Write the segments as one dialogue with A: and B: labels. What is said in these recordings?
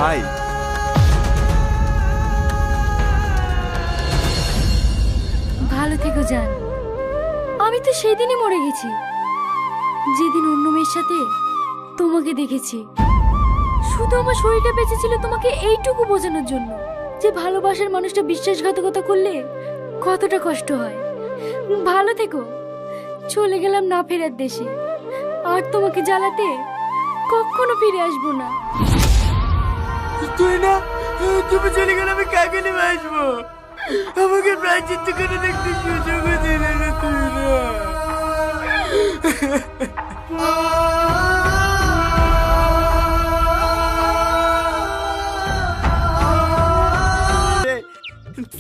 A: ভাই।
B: ভালো থেকো জান। আমি তো সেদিনই মরে গেছি, যেদিন অন্য মেয়ের সাথে তোমাকে দেখেছি। শুধু আমার শরীরটা বেঁচে ছিল তোমাকে এইটুকু বোঝানোর জন্য যে ভালোবাসার মানুষটা বিশ্বাসঘাতকতা করলে কতটা কষ্ট হয়। ভালো থেকো। চলে গেলাম না ফেরার দেশে, আর তোমাকে জ্বালাতে কখনো ফিরে আসবো না।
C: তুই না, তুমি চলে গেলে আমি কাকে নিয়ে আসবো? আমাকে প্রায়চিত্ত করে দেখতে সুযোগ দিলে না তুই না।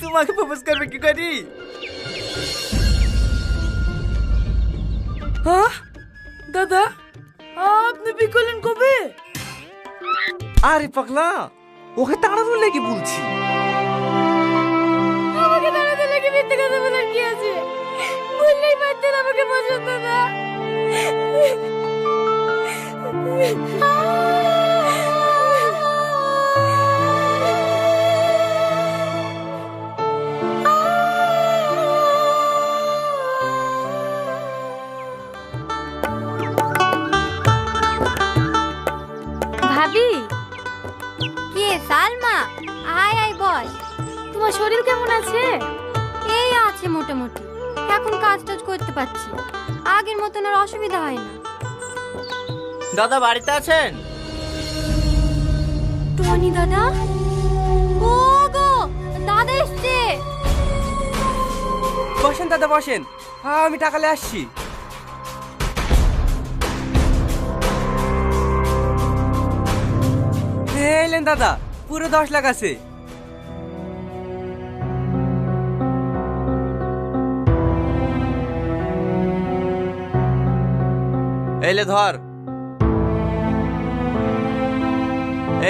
C: তোমাকে প্রপোজ করবে কি করি? হ্যাঁ দাদা, আপনি বিয়ে করলেন কবে?
A: আরে পাগলা, ওকে তাড়ানোর লেগে বলছি।
B: আমাকে তাড়াতে লেগে মিথ্যে কথা বলার কি আছে? বললেই পারতেন আমাকে পছন্দ না। ভাবি,
D: কে সালমা? আয় আয় বস।
B: তোমার শরীর কেমন আছে?
D: এই আছে মোটামুটি, এখন কাজ টাজ করতে পারছি, আগের মতন আর অসুবিধা হয় না।
C: দাদা বাড়িতে আছেন?
B: টনি দাদা?
D: ও গো, দাদা এসছে।
C: বসেন দাদা বসেন, আমি টাকালে আসছি। এলেন দাদা, পুরো 10 লাখ আছে। এলে ধর।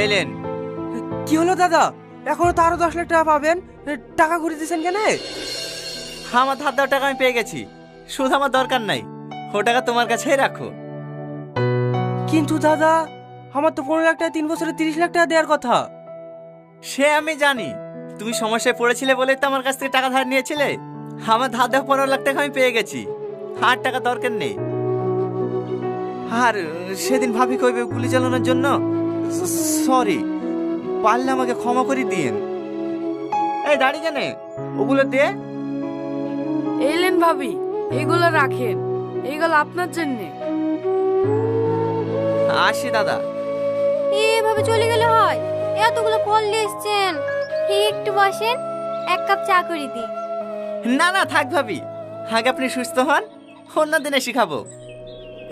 C: এলেন। কি হলো দাদা, এখনো তো আরো 10 লাখ টাকা পাবেন? টাকা ঘুরে দিয়েছেন কেন? আমার ধার দেওয়া টাকা আমি পেয়ে গেছি, শুধু আমার দরকার নাই, ও টাকা তোমার কাছেই রাখো। কিন্তু দাদা, আমার তো 15 লাখ টাকা 3 বছরে 30 লাখ টাকা দেওয়ার কথা। সে আমি জানি, তুমি সমস্যায় পড়েছিলে বলেই তো আমার কাছ থেকে টাকা ধার নিয়েছিলে। আমার ধার দেওয়া 15 লাখ টাকা আমি পেয়ে গেছি, আর টাকা দরকার নেই। আর সেদিন ভাবি কইবে গুলি চালানোর জন্য সরি, পারলে আমাকে ক্ষমা করে দিন। এই দাঁড়িয়ে কেন, ওগুলো দে।
E: এলেন ভাবি, এগুলো রাখেন, এগুলো আপনার জন্যে।
C: আসি দাদা।
D: এভাবে চলে গেলে হয়? এতগুলো ফল নিয়ে এসছেন, একটু বসেন, 1 কাপ চা করে দিই।
C: না না থাক ভাবি, আগে আপনি সুস্থ হন, অন্য দিনে শিখাবো।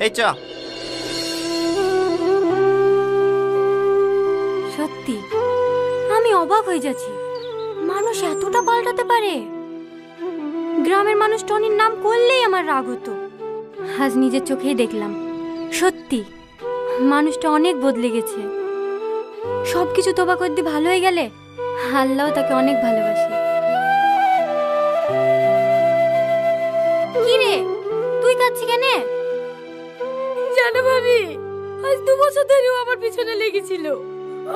C: এই চ।
B: সত্যি আমি অবাক হয়ে যাচ্ছি, মানুষ এতটা পাল্টাতে পারে। গ্রামের মানুষ টনির নাম করলেই আমার রাগ হতো, আজ নিজের চোখেই দেখলাম সত্যি মানুষটা অনেক বদলে গেছে। সবকিছু তোবা করে দিয়ে ভালো হয়ে গেলে আল্লাহ তাকে অনেক ভালোবাসে।
D: কি রে, তুই কাঁদছিস কেন?
E: জানো ভাবি, আজ 2 বছর ধরে ও আমার পিছনে লেগেছিল,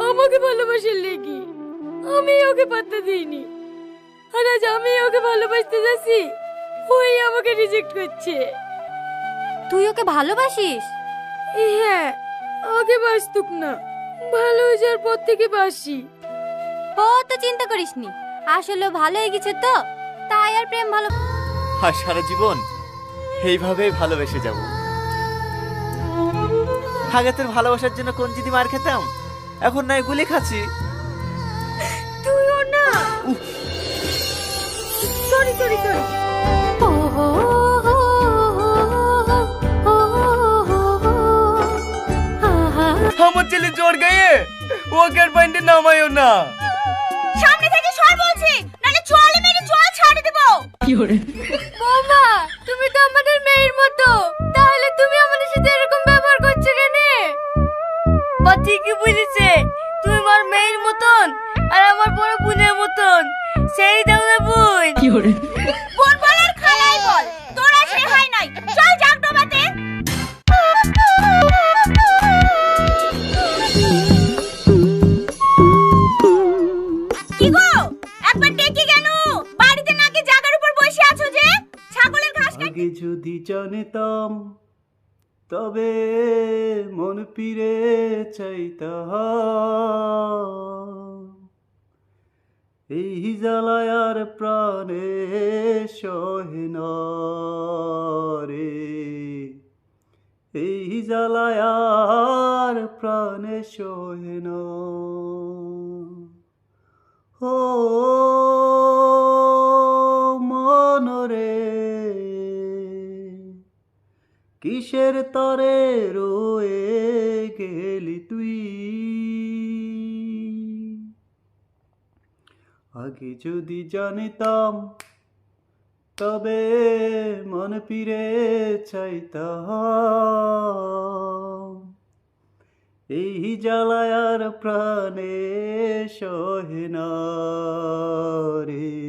E: আমাকে ভালোবাসার লেগে। আমি ওকে পাত্তা দিইনি, আর আজ আমি ওকে ভালোবাসতে যাচ্ছি, ওই আমাকে রিজেক্ট করছে।
D: তুই ওকে ভালোবাসিস?
E: হ্যাঁ, আগে বাসতুক না, ভালো হয়ে যাওয়ার পর থেকে বাসি।
D: ও তো চিন্তা করিসনি, আসলে ও ভালো হয়ে গেছে তো, তাই আর প্রেম ভালো।
C: আর সারা জীবন এইভাবেই ভালোবেসে যাব। আগে তোর ভালোবাসার জন্য কোন যদি মার খেতাম, এখন নয় গুলি খাচ্ছি।
E: তুইও না। Sorry sorry sorry. আমার ছেলে জ্বর গায়ে, ওকে আর বাইন্ডে নামায়ও না।
D: সামনে থেকে সর বলছি, নালে চলে মেরে জল ছাড়ে দেব।
B: বৌমা, তুমি তো আমাদের মেয়ের মতো, তাহলে তুমি আমাদের সাথে এরকম ব্যবহার করছো কেন?
E: বা ঠিকই বুঝেছে, তুমি আমার মেয়ের মতন আর আমার বড় বোনের মতন, সেই দাদা বোন।
D: বোন বল আর খালাই বল, তোরা সে হয় নাই, চল যাক ডোবাতে।
F: তবে মন ফিরে চাইতাম। এই জ্বালায় আর প্রাণে সহে না রে, এই জ্বালায় আর প্রাণে সহে না। ও মনরে, কিসের তরে রয়ে গেলি তুই? আগে যদি জানিতাম তবে মন ফিরে চাইতাম। এই জ্বালায় আর প্রাণে সহে না রে,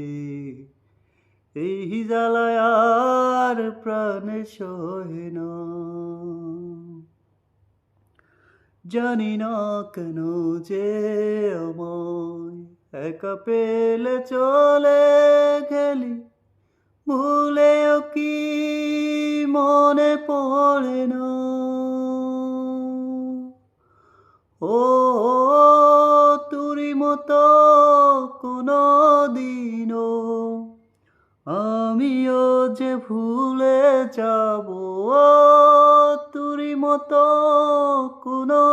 F: এই জ্বালায় আর প্রাণে সহে না। জানি না কেন যে আমায় একা পেলে চলে গেলি, ভুলেও কি মনে পড়ে না? ও তুরি মতো কোনো দিনও আমিও যে ভুলে যাব, তুরি মতো কোনো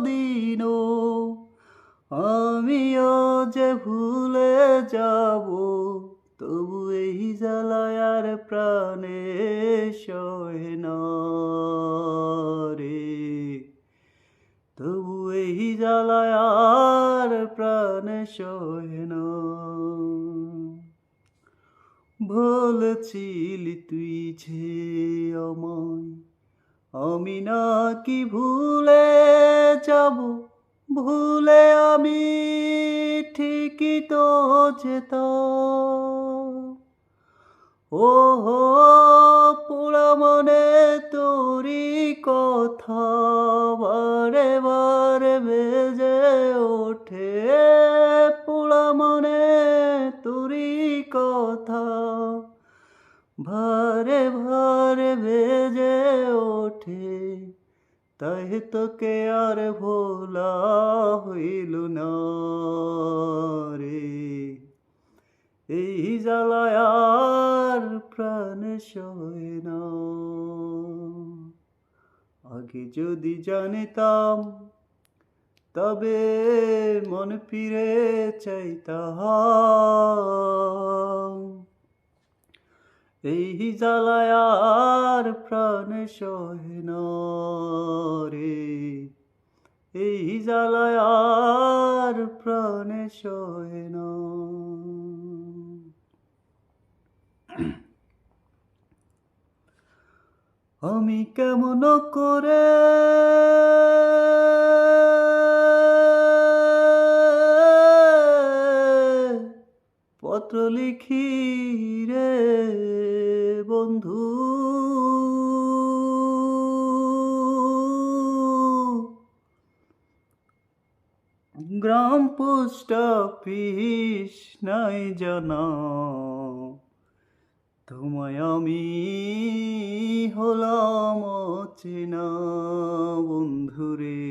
F: দিনও আমিও যে ভুলে যাব। তবু এই জ্বালায় আর প্রাণে সহে না রে, তবু এই জ্বালায় আর প্রাণে সহে না। বলেছিলি তুই যে আমায় আমি নাকি ভুলে যাব, ভুলে আমি ঠিকই তো যেতাম। ও হো পোড়া মনে তোরি কথা বারে বারে বেজে ওঠে, পোড়া মনে তোরি কথা ভারে ভারে বেজে ওঠে। তাই তোকে আর ভোলা হইল না রে, এই জ্বালায় আর প্রাণে সহে না। আগে যদি জানিতাম তবে মন ফিরে চাইতাম। এই জ্বালায় আর প্রাণে সহে না রে, এই জ্বালায় আর প্রাণে সহে না। আমি কেমন করে পত্র লিখি রে বন্ধু, গ্রাম পোস্ট অফিস নাই জানা, তোমায় আমি হলাম চেনা বন্ধুরে।